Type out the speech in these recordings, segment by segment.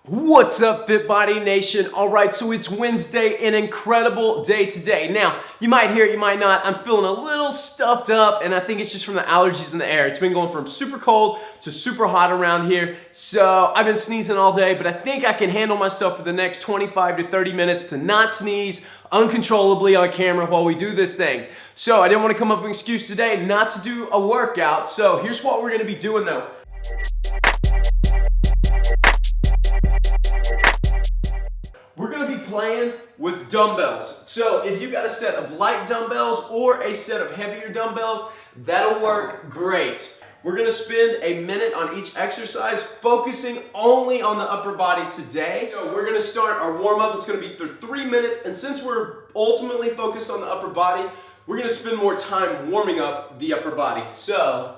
What's up, Fit Body Nation? All right, so it's Wednesday, an incredible day today. Now, you might hear it, you might not. I'm feeling a little stuffed up, and I think it's just from the allergies in the air. It's been going from super cold to super hot around here, so I've been sneezing all day, but I think I can handle myself for the next 25 to 30 minutes to not sneeze uncontrollably on camera while we do this thing. So I didn't want to come up with an excuse today not to do a workout, so here's what we're going to be doing though. We're going to be playing with dumbbells. So if you've got a set of light dumbbells or a set of heavier dumbbells, that'll work great. We're going to spend a minute on each exercise, focusing only on the upper body today. So we're going to start our warm-up. It's going to be for 3 minutes, and since we're ultimately focused on the upper body, we're going to spend more time warming up the upper body. So,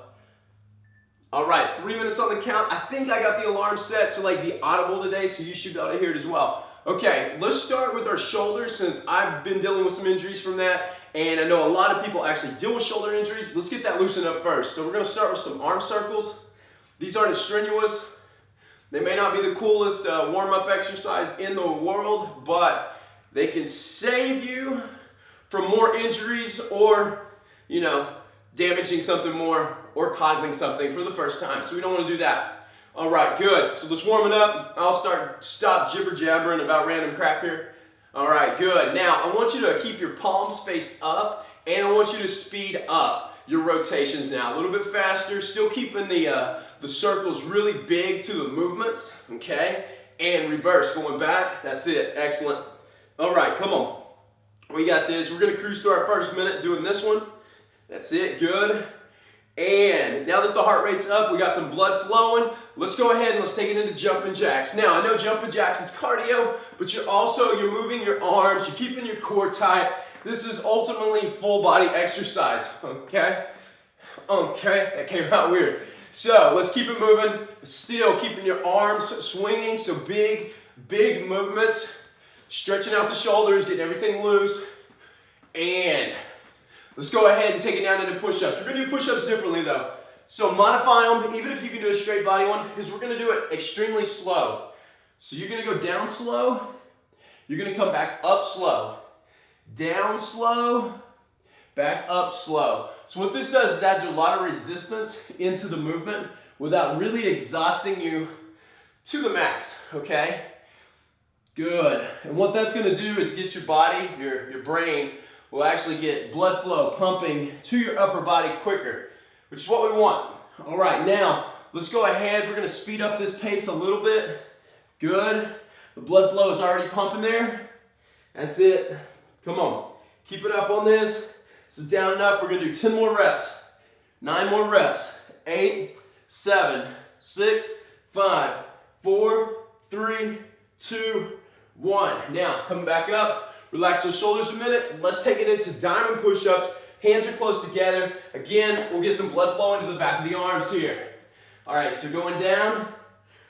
all right, 3 minutes on the count. I think I got the alarm set to be audible today, so you should be able to hear it as well. Okay, let's start with our shoulders since I've been dealing with some injuries from that, and I know a lot of people actually deal with shoulder injuries. Let's get that loosened up first. So we're going to start with some arm circles. These aren't as strenuous. They may not be the coolest warm-up exercise in the world, but they can save you from more injuries or, damaging something more or causing something for the first time. So we don't want to do that. All right, good. So let's warm it up. I'll stop jibber-jabbering about random crap here. All right, good. Now, I want you to keep your palms faced up, and I want you to speed up your rotations now. A little bit faster, still keeping the circles really big to the movements, okay? And reverse, going back. That's it. Excellent. All right, come on. We got this. We're going to cruise through our first minute doing this one. That's it. Good. And now that the heart rate's up, we got some blood flowing, let's go ahead and let's take it into jumping jacks. Now, I know jumping jacks is cardio, but you're moving your arms, you're keeping your core tight. This is ultimately full body exercise, okay? Okay, that came out weird. So, let's keep it moving, still keeping your arms swinging, so big movements, stretching out the shoulders, getting everything loose, and let's go ahead and take it down into push-ups. We're going to do push-ups differently though. So modify them, even if you can do a straight body one, because we're going to do it extremely slow. So you're going to go down slow, you're going to come back up slow. Down slow, back up slow. So what this does is adds a lot of resistance into the movement without really exhausting you to the max, okay? Good. And what that's going to do is get your body, your brain, will actually get blood flow pumping to your upper body quicker, which is what we want. All right, now let's go ahead. We're going to speed up this pace a little bit. Good. The blood flow is already pumping there. That's it. Come on. Keep it up on this. So down and up, we're going to do 10 more reps. 9 more reps. 8, 7, 6, 5, 4, 3, 2, 1. Now, coming back up. Relax those shoulders a minute. Let's take it into diamond push-ups. Hands are close together. Again, we'll get some blood flow into the back of the arms here. All right, so going down,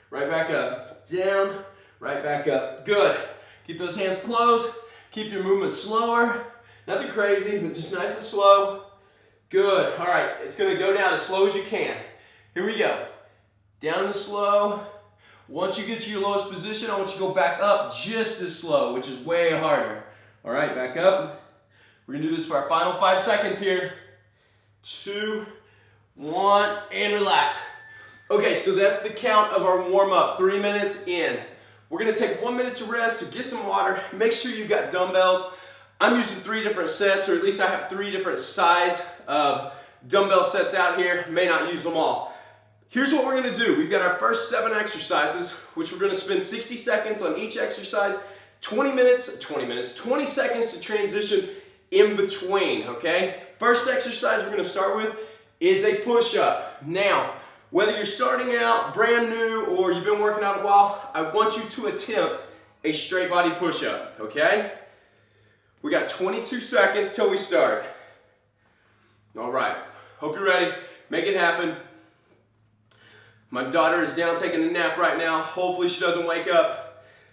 right back up. Down, right back up. Good. Keep those hands closed. Keep your movement slower. Nothing crazy, but just nice and slow. Good. All right, it's going to go down as slow as you can. Here we go. Down and slow. Once you get to your lowest position, I want you to go back up just as slow, which is way harder. All right, back up. We're gonna do this for our final 5 seconds here. 2, 1, and relax. Okay, so that's the count of our warm-up, 3 minutes in. We're gonna take 1 minute to rest, so get some water. Make sure you've got dumbbells. I'm using 3 different sets, or at least I have 3 different size of dumbbell sets out here. May not use them all. Here's what we're gonna do. We've got our first 7 exercises, which we're gonna spend 60 seconds on each exercise, 20 seconds to transition in between, okay? First exercise we're gonna start with is a push-up. Now, whether you're starting out brand new or you've been working out a while, I want you to attempt a straight body push-up, okay? We got 22 seconds till we start. All right, hope you're ready. Make it happen. My daughter is down taking a nap right now. Hopefully she doesn't wake up.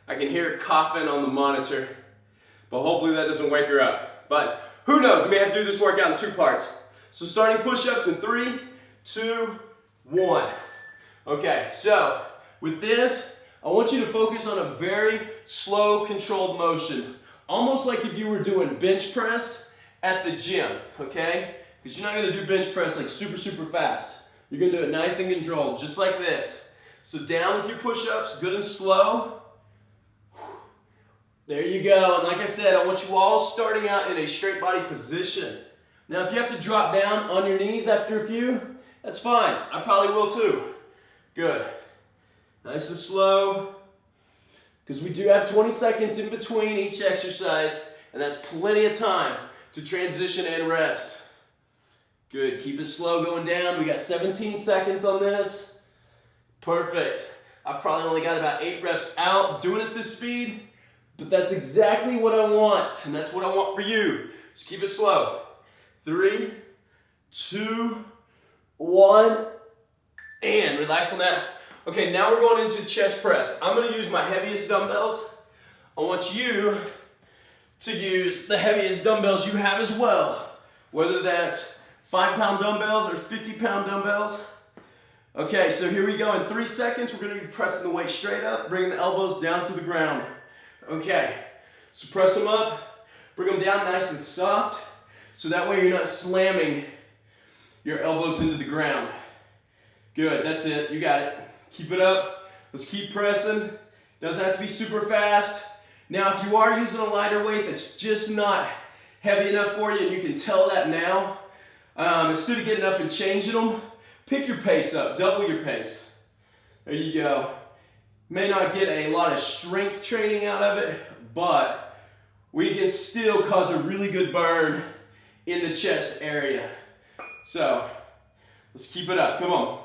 I can hear her coughing on the monitor, but hopefully that doesn't wake her up. But who knows, we may have to do this workout in 2 parts. So starting push-ups in 3, 2, 1. Okay, so with this, I want you to focus on a very slow, controlled motion. Almost like if you were doing bench press at the gym, okay? Because you're not going to do bench press like super, super fast. You're going to do it nice and controlled, just like this. So down with your push-ups, good and slow. There you go. And like I said, I want you all starting out in a straight body position. Now, if you have to drop down on your knees after a few, that's fine. I probably will too. Good. Nice and slow. Because we do have 20 seconds in between each exercise, and that's plenty of time to transition and rest. Good. Keep it slow going down. We got 17 seconds on this. Perfect. I've probably only got about 8 reps out doing it this speed, but that's exactly what I want, and that's what I want for you. Just keep it slow. 3, 2, 1, and relax on that. Okay, now we're going into chest press. I'm going to use my heaviest dumbbells. I want you to use the heaviest dumbbells you have as well, whether that's 5-pound dumbbells or 50-pound dumbbells. Okay, so here we go. In 3 seconds, we're going to be pressing the weight straight up, bringing the elbows down to the ground. Okay, so press them up, bring them down nice and soft, so that way you're not slamming your elbows into the ground. Good, that's it, you got it. Keep it up, let's keep pressing. Doesn't have to be super fast. Now, if you are using a lighter weight that's just not heavy enough for you, and you can tell that now, instead of getting up and changing them, pick your pace up, double your pace. There you go. May not get a lot of strength training out of it, but we can still cause a really good burn in the chest area. So, let's keep it up, come on.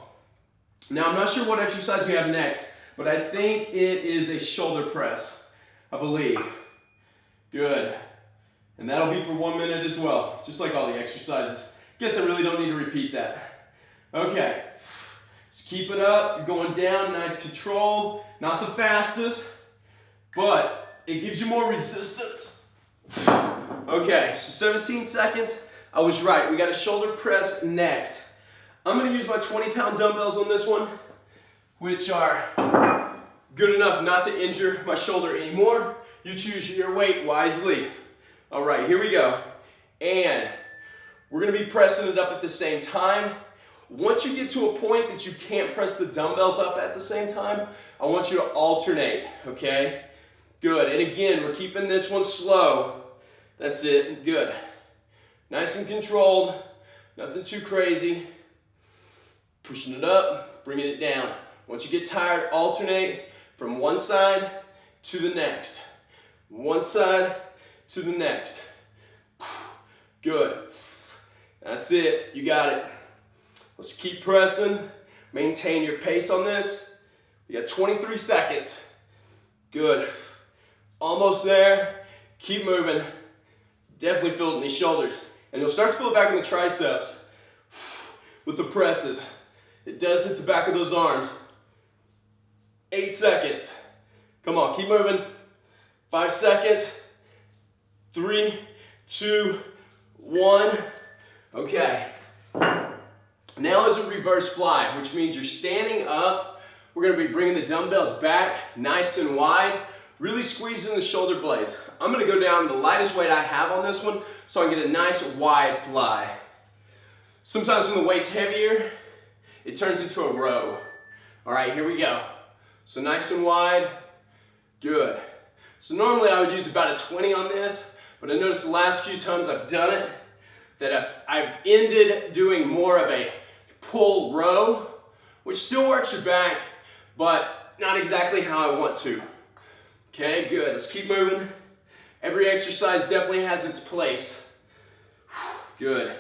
Now, I'm not sure what exercise we have next, but I think it is a shoulder press, I believe. Good. And that'll be for 1 minute as well, just like all the exercises. Guess I really don't need to repeat that. Okay, just keep it up. You're going down, nice control. Not the fastest, but it gives you more resistance. Okay, so 17 seconds. I was right, we got a shoulder press next. I'm going to use my 20-pound dumbbells on this one, which are good enough not to injure my shoulder anymore. You choose your weight wisely. All right, here we go. And we're going to be pressing it up at the same time. Once you get to a point that you can't press the dumbbells up at the same time, I want you to alternate, okay? Good, and again, we're keeping this one slow. That's it, good. Nice and controlled, nothing too crazy. Pushing it up, bringing it down. Once you get tired, alternate from one side to the next. One side to the next. Good. That's it, you got it. Let's keep pressing. Maintain your pace on this. We got 23 seconds. Good. Almost there. Keep moving. Definitely feel it in these shoulders. And you'll start to feel it back in the triceps with the presses. It does hit the back of those arms. 8 seconds. Come on, keep moving. 5 seconds. 3, 2, 1. Okay. Now is a reverse fly, which means you're standing up. We're going to be bringing the dumbbells back nice and wide, really squeezing the shoulder blades. I'm going to go down the lightest weight I have on this one so I can get a nice wide fly. Sometimes when the weight's heavier, it turns into a row. All right, here we go. So nice and wide, good. So normally I would use about a 20 on this, but I noticed the last few times I've done it that I've ended doing more of a pull row, which still works your back, but not exactly how I want to. Okay, good, let's keep moving. Every exercise definitely has its place. Good.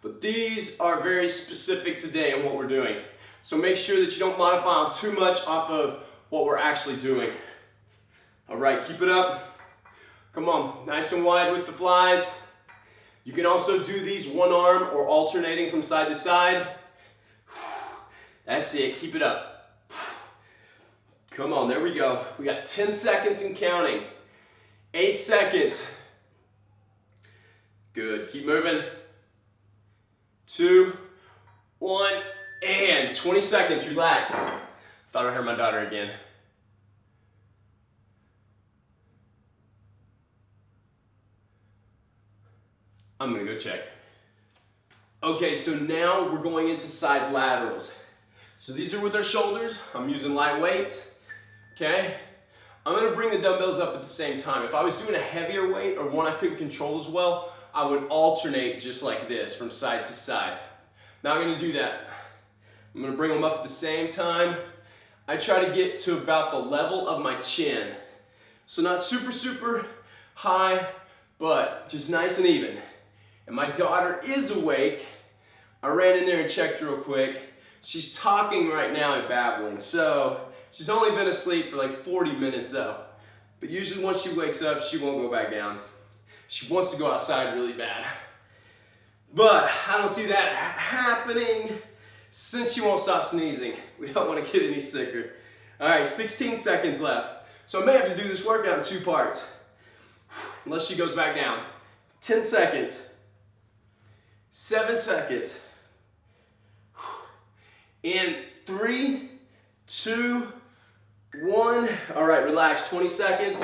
But these are very specific today in what we're doing. So make sure that you don't modify them too much off of what we're actually doing. All right, keep it up. Come on, nice and wide with the flies. You can also do these one arm or alternating from side to side. That's it, keep it up. Come on, there we go. We got 10 seconds and counting. 8 seconds. Good, keep moving. 2, 1, and 20 seconds, relax. Thought I heard my daughter again. I'm gonna go check. Okay, so now we're going into side laterals. So these are with our shoulders. I'm using light weights, okay? I'm gonna bring the dumbbells up at the same time. If I was doing a heavier weight or one I couldn't control as well, I would alternate just like this from side to side. Not gonna do that. I'm gonna bring them up at the same time. I try to get to about the level of my chin. So not super, super high, but just nice and even. And my daughter is awake. I ran in there and checked real quick. She's talking right now and babbling. So she's only been asleep for like 40 minutes though. But usually once she wakes up, she won't go back down. She wants to go outside really bad. But I don't see that happening since she won't stop sneezing. We don't want to get any sicker. All right, 16 seconds left. So I may have to do this workout in 2 parts. Unless she goes back down. 10 seconds. 7 seconds. In 3, 2, 1. All right, relax, 20 seconds.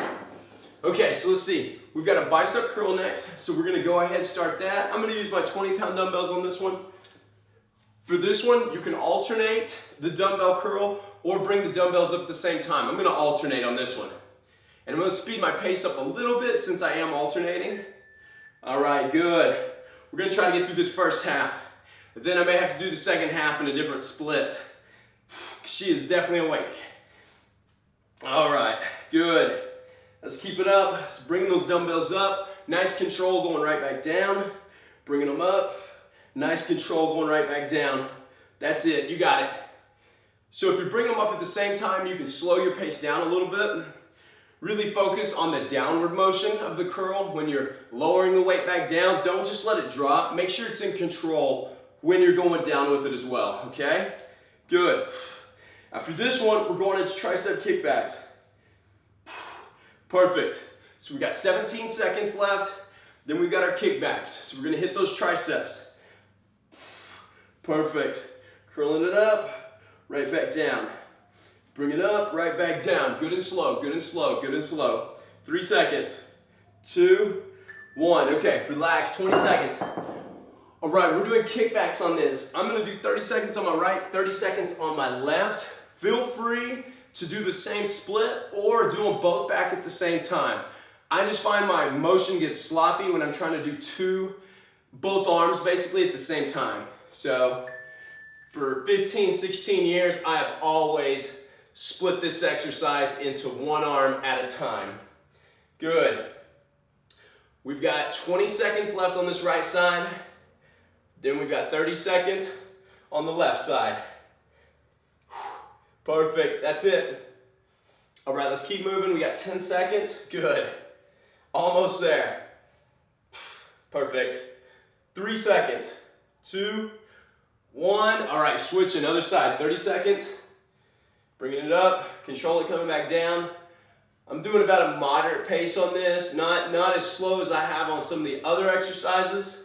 Okay, so let's see. We've got a bicep curl next, so we're gonna go ahead and start that. I'm gonna use my 20-pound dumbbells on this one. For this one, you can alternate the dumbbell curl or bring the dumbbells up at the same time. I'm gonna alternate on this one. And I'm gonna speed my pace up a little bit since I am alternating. All right, good. We're gonna try to get through this first half. Then I may have to do the second half in a different split. She is definitely awake. All right, good. Let's keep it up. So bringing those dumbbells up. Nice control going right back down. Bringing them up. Nice control going right back down. That's it, you got it. So if you're bringing them up at the same time, you can slow your pace down a little bit. Really focus on the downward motion of the curl when you're lowering the weight back down. Don't just let it drop. Make sure it's in control when you're going down with it as well, okay? Good. After this one, we're going into tricep kickbacks. Perfect. So we got 17 seconds left. Then we've got our kickbacks. So we're gonna hit those triceps. Perfect. Curling it up, right back down. Bring it up, right back down. Good and slow, good and slow, good and slow. 3 seconds. 2, 1. Okay, relax, 20 seconds. All right, we're doing kickbacks on this. I'm gonna do 30 seconds on my right, 30 seconds on my left. Feel free to do the same split or do them both back at the same time. I just find my motion gets sloppy when I'm trying to do both arms basically at the same time. So for 15, 16 years, I have always split this exercise into one arm at a time. Good. We've got 20 seconds left on this right side. Then we've got 30 seconds on the left side. Perfect, that's it. All right, let's keep moving. We got 10 seconds. Good. Almost there. Perfect. 3 seconds. 2, 1. All right, switching, other side. 30 seconds. Bringing it up, control it coming back down. I'm doing about a moderate pace on this, not as slow as I have on some of the other exercises,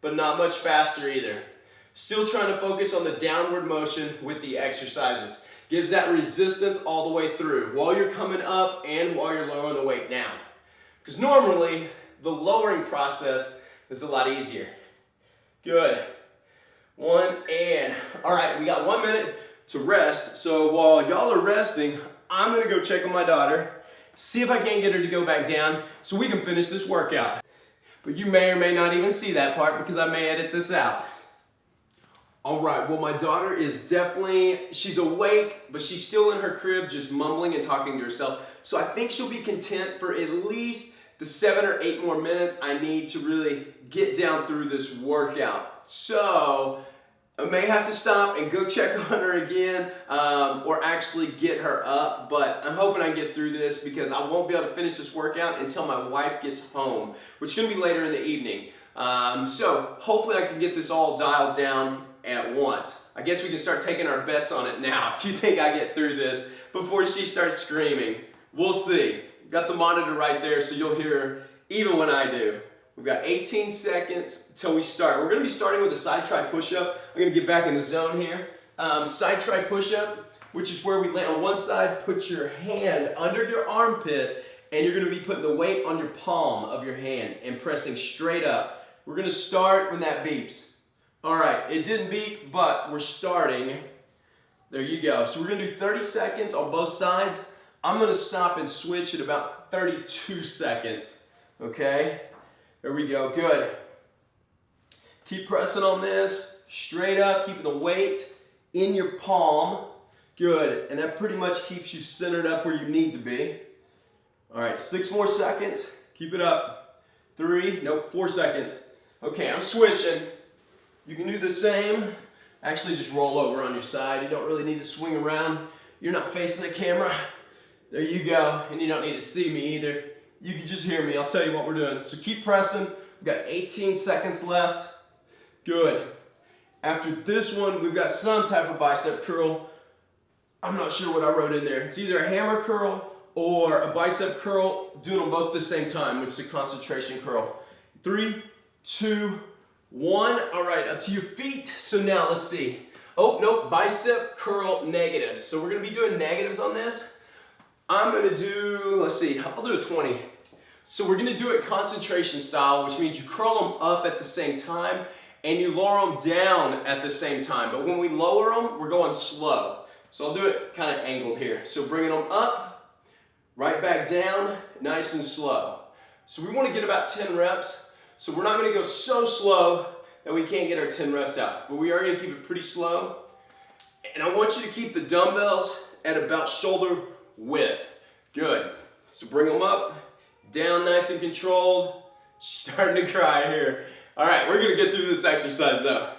but not much faster either. Still trying to focus on the downward motion with the exercises. Gives that resistance all the way through while you're coming up and while you're lowering the weight down. Because normally, the lowering process is a lot easier. Good. 1 and, all right, we got 1 minute to rest. So while y'all are resting, I'm gonna go check on my daughter, see if I can't get her to go back down so we can finish this workout. But you may or may not even see that part because I may edit this out. All right, well, my daughter is definitely, she's awake, but she's still in her crib just mumbling and talking to herself. So I think she'll be content for at least the 7 or 8 more minutes I need to really get down through this workout. So I may have to stop and go check on her again or actually get her up, but I'm hoping I can get through this because I won't be able to finish this workout until my wife gets home, which is going to be later in the evening. So hopefully I can get this all dialed down at once. I guess we can start taking our bets on it now if you think I get through this before she starts screaming. We'll see. Got the monitor right there so you'll hear her even when I do. We've got 18 seconds till we start. We're going to be starting with a side tri push-up. I'm going to get back in the zone here. Side tri push-up. which is where we lay on one side. Put your hand under your armpit, and you're gonna be putting the weight on your palm of your hand and pressing straight up. We're gonna start when that beeps. All right, it didn't beep, but we're starting. There you go. So we're gonna do 30 seconds on both sides. I'm gonna stop and switch at about 32 seconds, okay? There we go, good. Keep pressing on this, straight up, keeping the weight in your palm. Good, and that pretty much keeps you centered up where you need to be. All right, 6 more seconds, keep it up. 4 seconds. Okay, I'm switching. You can do the same. Actually, just roll over on your side. You don't really need to swing around. You're not facing the camera. There you go, and you don't need to see me either. You can just hear me, I'll tell you what we're doing. So keep pressing, we've got 18 seconds left. Good. After this one, we've got some type of bicep curl. I'm not sure what I wrote in there. It's either a hammer curl or a bicep curl, doing them both at the same time, which is a concentration curl. 3, 2, 1. All right, up to your feet. So now let's see. Oh, nope, bicep curl negatives. So we're gonna be doing negatives on this. I'm gonna do, let's see, I'll do a 20. So we're gonna do it concentration style, which means you curl them up at the same time and you lower them down at the same time. But when we lower them, we're going slow. So I'll do it kind of angled here. So bringing them up, right back down, nice and slow. So we wanna get about 10 reps. So we're not gonna go so slow that we can't get our 10 reps out, but we are gonna keep it pretty slow. And I want you to keep the dumbbells at about shoulder width. Good. So bring them up, down nice and controlled. She's starting to cry here. All right, we're gonna get through this exercise though.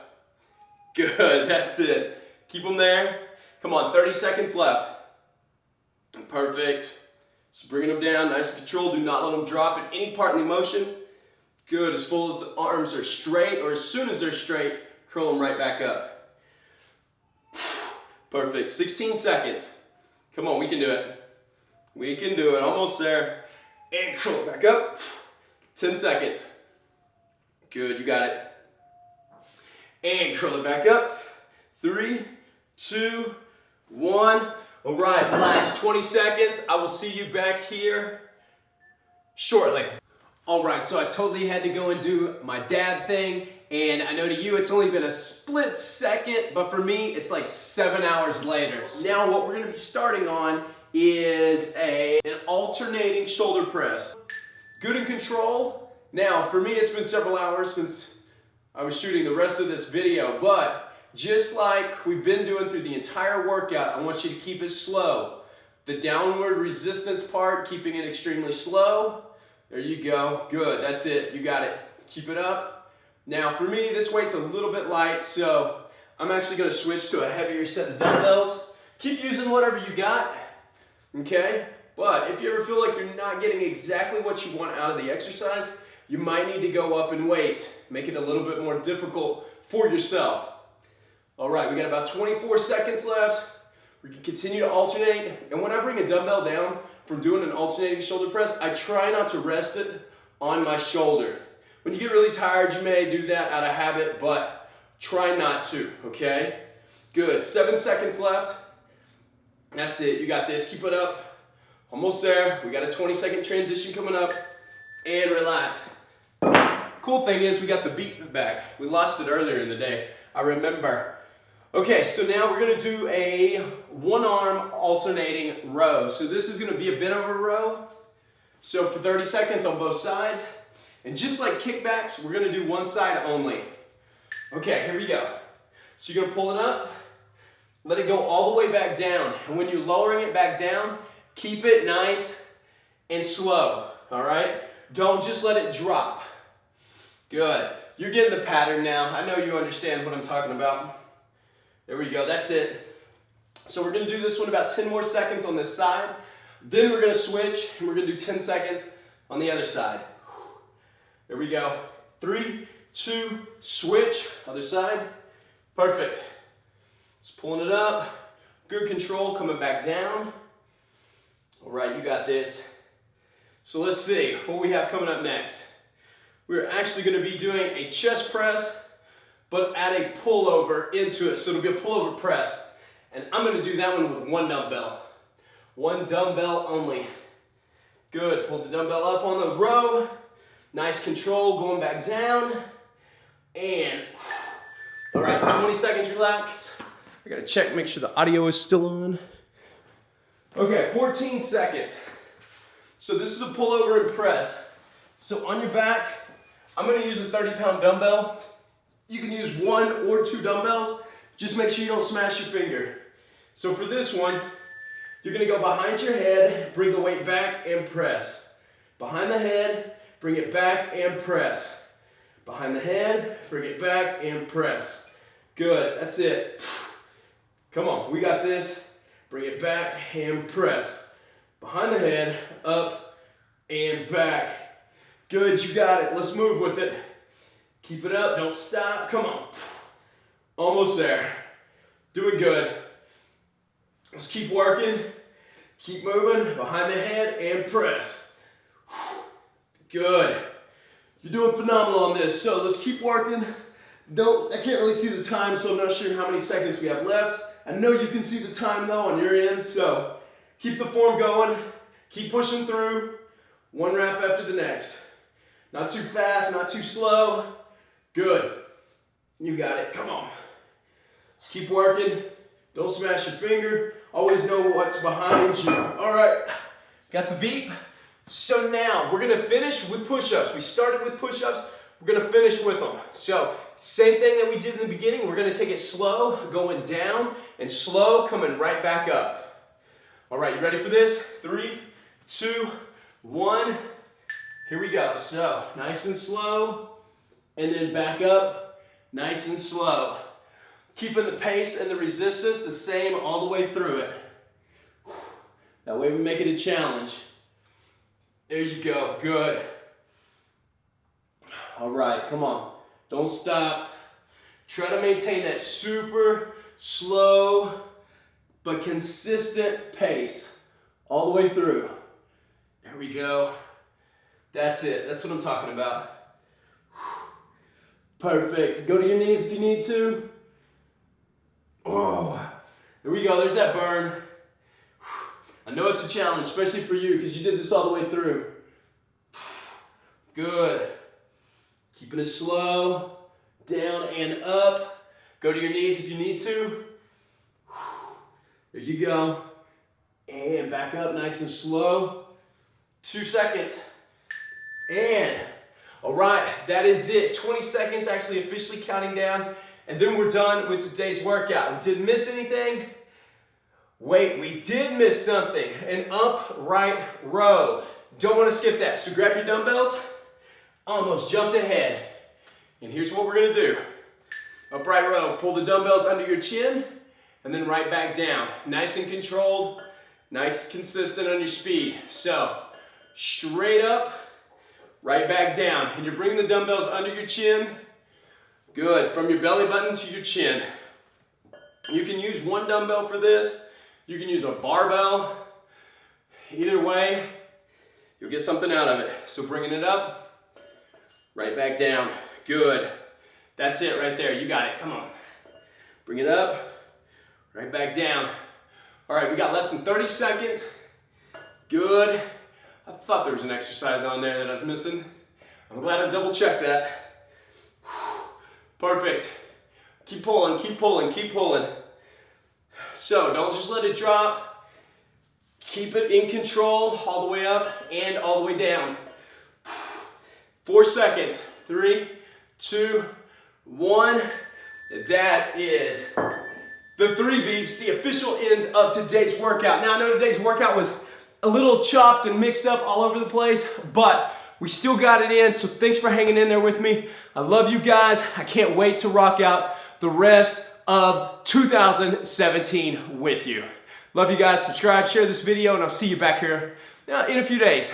Good, that's it. Keep them there. Come on, 30 seconds left. Perfect. So bringing them down, nice and controlled. Do not let them drop at any part in the motion. Good, as full as the arms are straight, or as soon as they're straight, curl them right back up. Perfect, 16 seconds. Come on, we can do it. We can do it, almost there. And curl it back up. 10 seconds. Good, you got it. And curl it back up. 3, 2, 1. All right, relax, 20 seconds. I will see you back here shortly. All right, so I totally had to go and do my dad thing, and I know to you it's only been a split second, but for me it's like 7 hours later. So now what we're gonna be starting on is an alternating shoulder press. Good in control. Now for me it's been several hours since I was shooting the rest of this video, but just like we've been doing through the entire workout, I want you to keep it slow. The downward resistance part, keeping it extremely slow. There you go, good, that's it, you got it. Keep it up. Now for me, this weight's a little bit light, so I'm actually gonna switch to a heavier set of dumbbells. Keep using whatever you got, okay? But if you ever feel like you're not getting exactly what you want out of the exercise, you might need to go up in weight. Make it a little bit more difficult for yourself. All right, we got about 24 seconds left. We can continue to alternate, and when I bring a dumbbell down from doing an alternating shoulder press, I try not to rest it on my shoulder. When you get really tired, you may do that out of habit, but try not to, okay? Good, 7 seconds left. That's it, you got this, keep it up. Almost there, we got a 20-second transition coming up, and relax. Cool thing is we got the beat back. We lost it earlier in the day, I remember. Okay, so now we're gonna do a one-arm alternating row. So this is gonna be a bent over row. So for 30 seconds on both sides. And just like kickbacks, we're gonna do one side only. Okay, here we go. So you're gonna pull it up, let it go all the way back down. And when you're lowering it back down, keep it nice and slow, all right? Don't just let it drop. Good, you're getting the pattern now. I know you understand what I'm talking about. There we go, that's it. So we're gonna do this one about 10 more seconds on this side. Then we're gonna switch and we're gonna do 10 seconds on the other side. There we go. 3, 2, switch, other side. Perfect. Just pulling it up. Good control, coming back down. All right, you got this. So let's see what we have coming up next. We're actually gonna be doing a chest press, but add a pullover into it. So it'll be a pullover press. And I'm gonna do that one with one dumbbell. One dumbbell only. Good, pull the dumbbell up on the row. Nice control, going back down. And, all right, 20 seconds, relax. I gotta check, make sure the audio is still on. Okay, 14 seconds. So this is a pullover and press. So on your back, I'm gonna use a 30-pound dumbbell. You can use 1 or 2 dumbbells. Just make sure you don't smash your finger. So for this one, you're gonna go behind your head, bring the weight back and press. Behind the head, bring it back and press. Behind the head, bring it back and press. Good, that's it. Come on, we got this. Bring it back and press. Behind the head, up and back. Good, you got it. Let's move with it. Keep it up, don't stop. Come on. Almost there. Doing good. Let's keep working. Keep moving. Behind the head and press. Good. You're doing phenomenal on this. So let's keep working. I can't really see the time, so I'm not sure how many seconds we have left. I know you can see the time though on your end, so keep the form going. Keep pushing through. One rep after the next. Not too fast, not too slow. Good. You got it. Come on. Just keep working. Don't smash your finger. Always know what's behind you. All right. Got the beep? So now we're going to finish with push-ups. We started with push-ups. We're going to finish with them. So same thing that we did in the beginning. We're going to take it slow, going down, and slow, coming right back up. All right, you ready for this? 3, 2, 1. Here we go. So nice and slow, and then back up, nice and slow. Keeping the pace and the resistance the same all the way through it. That way we make it a challenge. There you go, good. All right, come on, don't stop. Try to maintain that super slow but consistent pace all the way through. There we go. That's it, that's what I'm talking about. Perfect, go to your knees if you need to. Oh, there we go, there's that burn. I know it's a challenge, especially for you because you did this all the way through. Good. Keeping it slow, down and up. Go to your knees if you need to. There you go. And back up nice and slow. 2 seconds. And, all right, that is it. 20 seconds, actually officially counting down. And then we're done with today's workout. We didn't miss anything. Wait, we did miss something. An upright row. Don't want to skip that. So grab your dumbbells. Almost jumped ahead. And here's what we're going to do. Upright row. Pull the dumbbells under your chin and then right back down. Nice and controlled. Nice, consistent on your speed. So straight up, right back down. And you're bringing the dumbbells under your chin. Good. From your belly button to your chin. You can use one dumbbell for this. You can use a barbell. Either way, you'll get something out of it. So bringing it up, right back down. Good. That's it right there. You got it. Come on. Bring it up, right back down. All right, we got less than 30 seconds. Good. I thought there was an exercise on there that I was missing. I'm glad I double checked that. Perfect. Keep pulling, keep pulling, keep pulling. So don't just let it drop. Keep it in control all the way up and all the way down. 4 seconds. 3, 2, 1. That is the 3 beeps, the official end of today's workout. Now I know today's workout was a little chopped and mixed up all over the place, but we still got it in, so thanks for hanging in there with me. I love you guys. I can't wait to rock out the rest of 2017 with you. Love you guys. Subscribe, share this video, and I'll see you back here in a few days.